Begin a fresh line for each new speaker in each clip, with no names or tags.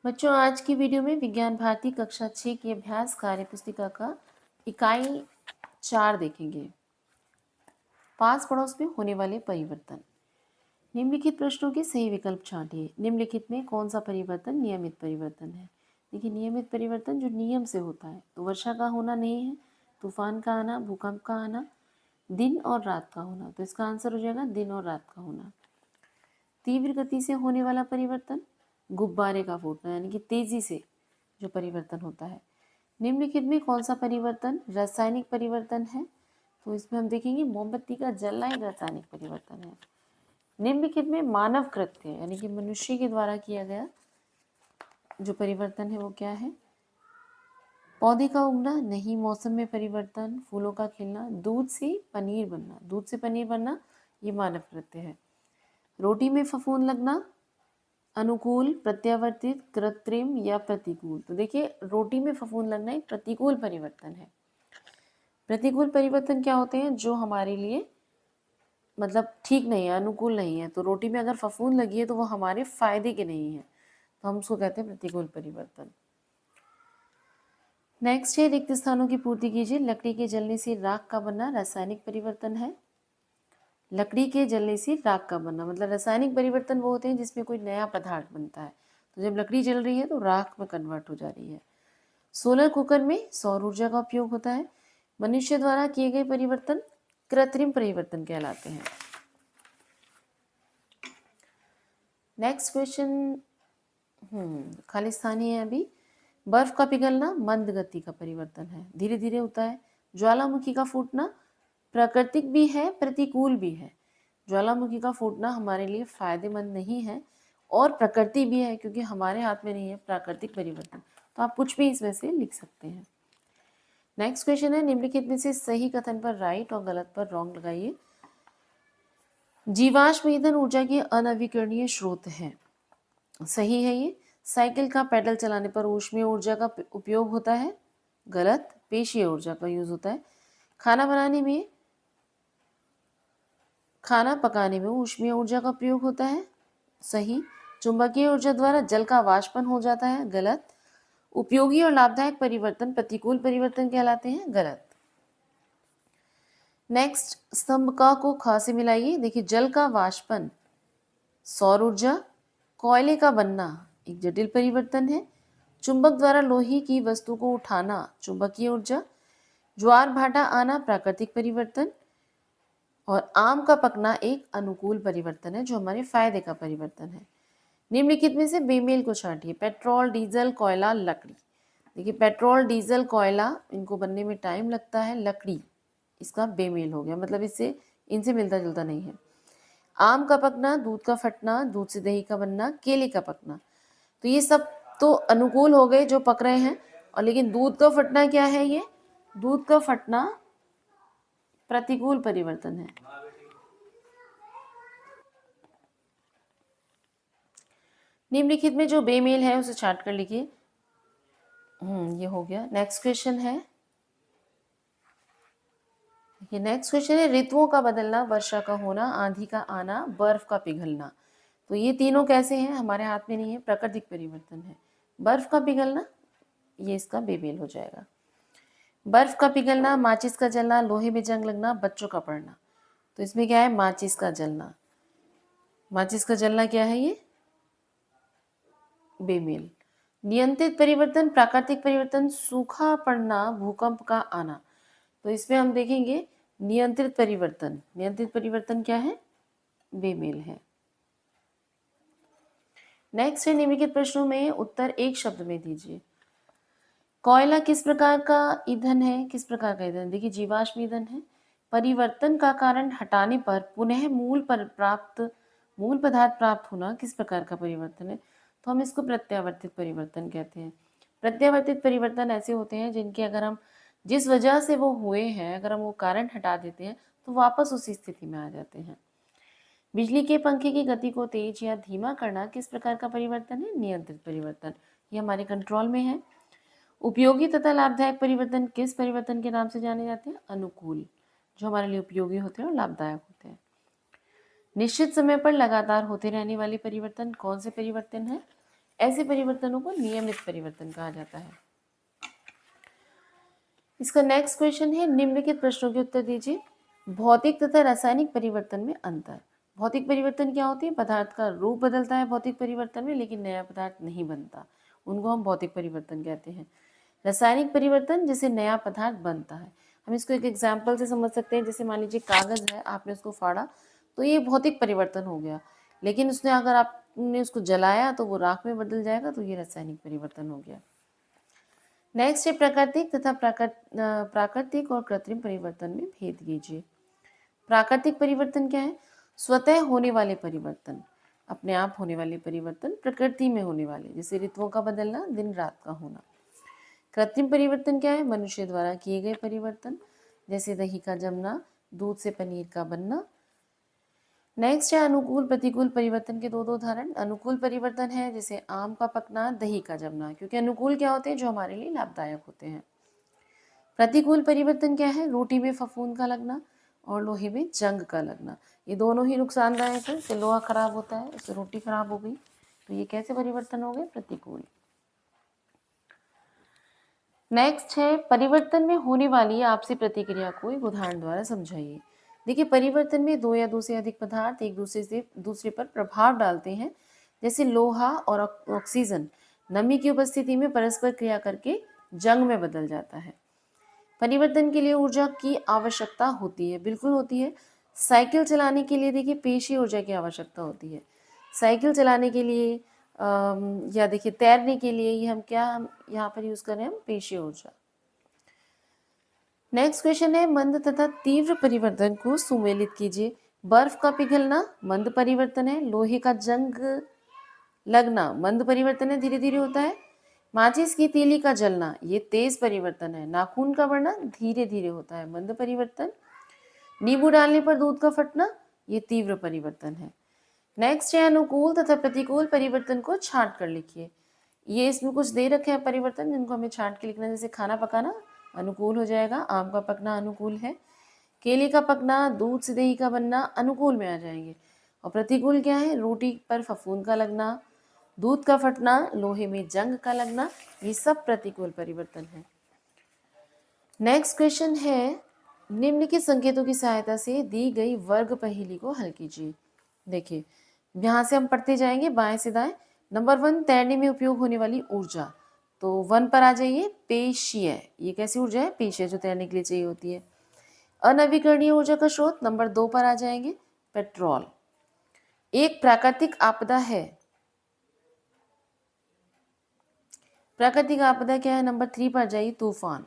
बच्चों, आज की वीडियो में विज्ञान भारती कक्षा 6 की अभ्यास कार्य पुस्तिका का इकाई 4 देखेंगे। पास पड़ोस में होने वाले परिवर्तन। निम्नलिखित प्रश्नों के सही विकल्प छांटिए। निम्नलिखित में कौन सा परिवर्तन नियमित परिवर्तन है? देखिए, नियमित परिवर्तन जो नियम से होता है, तो वर्षा का होना नहीं है, तूफान का आना, भूकंप का आना, दिन और रात का होना। तो इसका आंसर हो जाएगा दिन और रात का होना। तीव्र गति से होने वाला परिवर्तन, गुब्बारे का फूटना, यानी कि तेजी से जो परिवर्तन होता है। निम्नलिखित में कौन सा परिवर्तन रासायनिक परिवर्तन है? तो इसमें हम देखेंगे मोमबत्ती का जलना एक रासायनिक परिवर्तन है। निम्नलिखित में मानव कृत्य यानी कि मनुष्य के द्वारा किया गया जो परिवर्तन है वो क्या है? पौधे का उगना नहीं, मौसम में परिवर्तन, फूलों का खिलना, दूध से पनीर बनना। दूध से पनीर बनना ये मानव कृत्य है। रोटी में फफूंद लगना, अनुकूल, प्रत्यावर्तित, कृत्रिम या प्रतिकूल। तो देखिए, रोटी में फफूंद लगना एक प्रतिकूल परिवर्तन है। प्रतिकूल परिवर्तन क्या होते हैं? जो हमारे लिए मतलब ठीक नहीं है, अनुकूल नहीं है। तो रोटी में अगर फफूंद लगी है तो वो हमारे फायदे के नहीं है, तो हम उसको कहते हैं प्रतिकूल परिवर्तन। नेक्स्ट है रिक्त स्थानों की पूर्ति कीजिए। लकड़ी के जलने से राख का बनना रासायनिक परिवर्तन है। लकड़ी के जलने से राख का बनना मतलब रासायनिक परिवर्तन वो होते हैं जिसमें कोई नया पदार्थ बनता है। तो जब लकड़ी जल रही है तो राख में कन्वर्ट हो जा रही है। सोलर कुकर में सौर ऊर्जा का उपयोग होता है। मनुष्य द्वारा किए गए परिवर्तन कृत्रिम परिवर्तन कहलाते हैं। नेक्स्ट क्वेश्चन खालिस्तानी है अभी। बर्फ का पिघलना मंद गति का परिवर्तन है, धीरे धीरे होता है। ज्वालामुखी का फूटना प्राकृतिक भी है, प्रतिकूल भी है। ज्वालामुखी का फूटना हमारे लिए फायदेमंद नहीं है और प्रकृति भी है, क्योंकि हमारे हाथ में नहीं है प्राकृतिक परिवर्तन। तो आप कुछ भी इसमें से लिख सकते हैं। नेक्स्ट क्वेश्चन है निम्नलिखित में से सही कथन पर राइट और गलत पर रॉन्ग लगाइए। जीवाश्म ईंधन ऊर्जा के अनवीकरणीय स्रोत हैं, सही है ये। साइकिल का पैडल चलाने पर ऊष्मीय ऊर्जा का उपयोग होता है, गलत। पेशीय ऊर्जा का यूज होता है। खाना पकाने में ऊष्मीय ऊर्जा का प्रयोग होता है, सही। चुंबकीय ऊर्जा द्वारा जल का वाष्पन हो जाता है, गलत। उपयोगी और लाभदायक परिवर्तन प्रतिकूल परिवर्तन कहलाते हैं, गलत। नेक्स्ट, स्तंभ क को ख से मिलाइए। देखिए, जल का वाष्पन सौर ऊर्जा, कोयले का बनना एक जटिल परिवर्तन है, चुंबक द्वारा लोहे की वस्तु को उठाना चुंबकीय ऊर्जा, ज्वार भाटा आना प्राकृतिक परिवर्तन, और आम का पकना एक अनुकूल परिवर्तन है जो हमारे फायदे का परिवर्तन है। निम्नलिखित में से बेमेल को छांटिए। पेट्रोल, डीजल, कोयला, लकड़ी। देखिए, पेट्रोल, डीजल, कोयला इनको बनने में टाइम लगता है, लकड़ी इसका बेमेल हो गया, मतलब इससे इनसे मिलता जुलता नहीं है। आम का पकना, दूध का फटना, दूध से दही का बनना, केले का पकना। तो ये सब तो अनुकूल हो गए जो पक रहे हैं, और लेकिन दूध का फटना क्या है? ये दूध का फटना प्रतिकूल परिवर्तन है। निम्नलिखित में जो बेमेल है उसे छांट कर लिखिए। ये हो गया। नेक्स्ट क्वेश्चन है, ये नेक्स्ट क्वेश्चन है ऋतुओं का बदलना, वर्षा का होना, आंधी का आना, बर्फ का पिघलना। तो ये तीनों कैसे हैं? हमारे हाथ में नहीं है, प्राकृतिक परिवर्तन है। बर्फ का पिघलना ये इसका बेमेल हो जाएगा। बर्फ का पिघलना, माचिस का जलना, लोहे में जंग लगना, बच्चों का पढ़ना। तो इसमें क्या है? माचिस का जलना। माचिस का जलना क्या है? ये बेमेल। नियंत्रित परिवर्तन, प्राकृतिक परिवर्तन, सूखा पड़ना, भूकंप का आना। तो इसमें हम देखेंगे नियंत्रित परिवर्तन। नियंत्रित परिवर्तन क्या है? बेमेल है। नेक्स्ट है निम्नलिखित प्रश्नों में उत्तर एक शब्द में दीजिए। कोयला किस प्रकार का ईंधन है? किस प्रकार का ईंधन? देखिए, जीवाश्म ईंधन है। परिवर्तन का कारण हटाने पर पुनः मूल पदार्थ प्राप्त होना किस प्रकार का परिवर्तन है? तो हम इसको प्रत्यावर्तित परिवर्तन कहते हैं। प्रत्यावर्तित परिवर्तन ऐसे होते हैं जिनके अगर हम जिस वजह से वो हुए हैं, अगर हम वो कारण हटा देते हैं तो वापस उसी स्थिति में आ जाते हैं। बिजली के पंखे की गति को तेज या धीमा करना किस प्रकार का परिवर्तन है? नियंत्रित परिवर्तन। ये हमारे कंट्रोल में है। उपयोगी तथा लाभदायक परिवर्तन किस परिवर्तन के नाम से जाने जाते हैं? अनुकूल, जो हमारे लिए उपयोगी होते हैं और लाभदायक होते हैं। निश्चित समय पर लगातार होते रहने वाले परिवर्तन कौन से परिवर्तन है? ऐसे परिवर्तनों को नियमित परिवर्तन कहा जाता है। इसका नेक्स्ट क्वेश्चन है, निम्नलिखित प्रश्नों के उत्तर दीजिए। भौतिक तथा रासायनिक परिवर्तन में अंतर। भौतिक परिवर्तन क्या होती है? पदार्थ का रूप बदलता है भौतिक परिवर्तन में, लेकिन नया पदार्थ नहीं बनता, उनको हम भौतिक परिवर्तन कहते हैं। रासायनिक परिवर्तन, जैसे नया पदार्थ बनता है। हम इसको एक एग्जाम्पल से समझ सकते हैं, जैसे मान लीजिए कागज है, आपने उसको फाड़ा तो ये भौतिक परिवर्तन हो गया, लेकिन उसने अगर आपने उसको जलाया तो वो राख में बदल जाएगा, तो ये रासायनिक परिवर्तन हो गया। नेक्स्ट है प्राकृतिक तथा प्राकृतिक और कृत्रिम परिवर्तन में भेद कीजिए। प्राकृतिक परिवर्तन क्या है? स्वतः होने वाले परिवर्तन, अपने आप होने वाले परिवर्तन, प्रकृति में होने वाले, जैसे ऋतुओं का बदलना, दिन रात का होना। कृत्रिम परिवर्तन क्या है? मनुष्य द्वारा किए गए परिवर्तन, जैसे दही का जमना, दूध से पनीर का बनना। नेक्स्ट है अनुकूल प्रतिकूल परिवर्तन के दो उदाहरण। अनुकूल परिवर्तन है जैसे आम का पकना, दही का जमना, क्योंकि अनुकूल क्या होते हैं? जो हमारे लिए लाभदायक होते हैं। प्रतिकूल परिवर्तन क्या है? रोटी में फफूंद का लगना और लोहे में जंग का लगना, ये दोनों ही नुकसानदायक है। इससे लोहा खराब होता है, इससे रोटी खराब हो गई, तो ये कैसे परिवर्तन हो गए? प्रतिकूल। नेक्स्ट है परिवर्तन में होने वाली आपसी प्रतिक्रिया को एक उदाहरण द्वारा समझाइए। देखिए, परिवर्तन में दो या दो से अधिक पदार्थ एक दूसरे पर प्रभाव डालते हैं, जैसे लोहा और ऑक्सीजन नमी की उपस्थिति में परस्पर क्रिया करके जंग में बदल जाता है। परिवर्तन के लिए ऊर्जा की आवश्यकता होती है, बिल्कुल होती है। साइकिल चलाने के लिए देखिए पेशीय ऊर्जा की आवश्यकता होती है। साइकिल चलाने के लिए या देखिए तैरने के लिए ये हम यहाँ पर यूज कर रहे हैं, हम पेशीय ऊर्जा। नेक्स्ट क्वेश्चन है, मंद तथा तीव्र परिवर्तन को सुमेलित कीजिए। बर्फ का पिघलना मंद परिवर्तन है, लोहे का जंग लगना मंद परिवर्तन है, धीरे धीरे होता है। माचिस की तीली का जलना ये तेज परिवर्तन है। नाखून का बढ़ना धीरे धीरे होता है, मंद परिवर्तन। नींबू डालने पर दूध का फटना ये तीव्र परिवर्तन है। नेक्स्ट है अनुकूल तथा प्रतिकूल परिवर्तन को छांट कर लिखिए। ये इसमें कुछ दे रखे हैं परिवर्तन, जिनको हमें छांट के लिखना है। जैसे खाना पकाना अनुकूल हो जाएगा, आम का पकना अनुकूल है। केले का पकना, दूध से दही का बनना अनुकूल में आ जाएंगे। और प्रतिकूल क्या है? रोटी पर फफूंद का लगना, दूध का फटना, लोहे में जंग का लगना, ये सब प्रतिकूल परिवर्तन है। नेक्स्ट क्वेश्चन है, निम्नलिखित संकेतों की सहायता से दी गई वर्ग पहेली को हल कीजिए। देखिए, यहाँ से हम पढ़ते जाएंगे बाएं से दाएं। नंबर 1, तैरने में उपयोग होने वाली ऊर्जा, तो 1 पर आ जाइए। पेशीय, ये कैसी ऊर्जा है? पेशीय, जो तैरने के लिए चाहिए होती है। अनवीकरणीय ऊर्जा का स्रोत, नंबर 2 पर आ जाएंगे, पेट्रोल। एक प्राकृतिक आपदा है, प्राकृतिक आपदा क्या है? नंबर 3 पर जाइए, तूफान।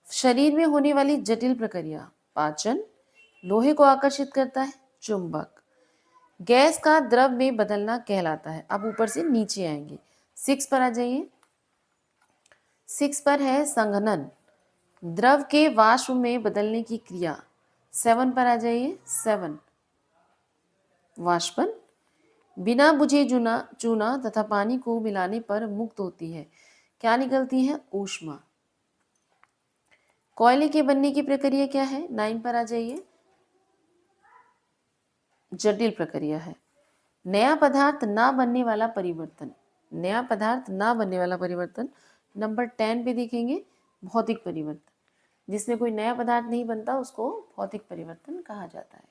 शरीर में होने वाली जटिल प्रक्रिया, पाचन। लोहे को आकर्षित करता है, चुंबक। गैस का द्रव में बदलना कहलाता है। अब ऊपर से नीचे आएंगे, 6 पर आ जाइए। 6 पर है संघनन, द्रव के वाष्प में बदलने की क्रिया। 7 पर आ जाइए, 7 वाष्पन। बिना बुझे चूना तथा पानी को मिलाने पर मुक्त होती है, क्या निकलती है? ऊष्मा। कोयले के बनने की प्रक्रिया क्या है? 9 पर आ जाइए, जटिल प्रक्रिया है। नया पदार्थ ना बनने वाला परिवर्तन, नया पदार्थ ना बनने वाला परिवर्तन नंबर 10 पे देखेंगे, भौतिक परिवर्तन। जिसमें कोई नया पदार्थ नहीं बनता उसको भौतिक परिवर्तन कहा जाता है।